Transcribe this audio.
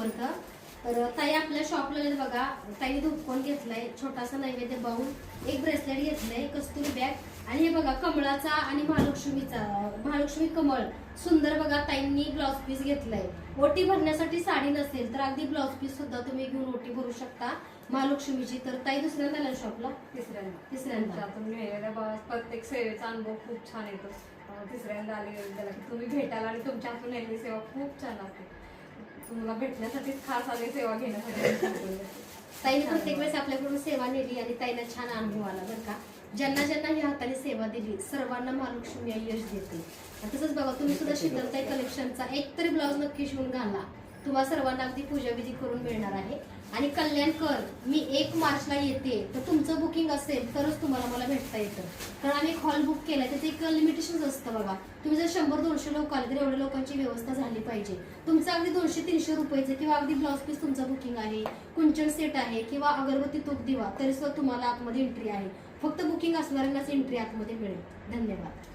समर्थ. तर ताई आपल्या शॉपला बघा, ताईने धूपकोन घेतलाय, छोटासा नैवेद्य बाऊल, एक ब्रेसलेट घेतलंय, कस्तुरी बॅग आणि हे बघा कमळाचा आणि महालक्ष्मी कमळ सुंदर बघा ताईंनी ब्लाउज पीस घेतलाय. ओटी भरण्यासाठी साडी नसेल तर अगदी ब्लाउज पीस सुद्धा तुम्ही घेऊन ओटी भरू शकता महालक्ष्मीची. तर ताई दुसऱ्यांदा आल्या शॉपला? तिसऱ्यांदा. प्रत्येक सेवेचा अनुभव खूप छान येतो. तिसऱ्यांदा आले त्याला की तुम्ही भेटायला आणि तुमच्या हातून येणारी सेवा खूप छान असते. तुम्हाला भेटण्यासाठीच खास आले, सेवा घेण्यासाठी. ताईने प्रत्येक वेळेस आपल्याकडून सेवा नेली आणि ताईला छान अनुभव आला बरं का. ज्यांना ज्यांना ह्या हाताने सेवा दिली सर्वांना महालक्ष्मी यश देते. तसंच बघा तुम्ही सुद्धा शीतलताई कलेक्शनचा एक तरी ब्लाऊज नक्की शिवून घाला, तुम्हाला सर्वांना अगदी पूजाविधी करून मिळणार आहे. आणि कल्याण कर, मी 1 मार्चला येते, तर तुमचं बुकिंग असेल तरच तुम्हाला मला भेटता येतं. कारण आम्ही एक हॉल बुक केलाय, त्याचं एक लिमिटेशन असतं बघा. तुम्ही जर 100-200 लोक आले तर एवढ्या लोकांची व्यवस्था झाली पाहिजे. तुमचं अगदी 200-300 रुपयाचं किंवा अगदी ब्लाऊज पीस तुमचं बुकिंग आहे, कुंचन सेट आहे किंवा अगरबत्ती तूप दिवा, तरी सुद्धा तुम्हाला आतमध्ये एंट्री आहे. फक्त बुकिंग असणाऱ्यांनाच एंट्री आतमध्ये मिळेल. धन्यवाद.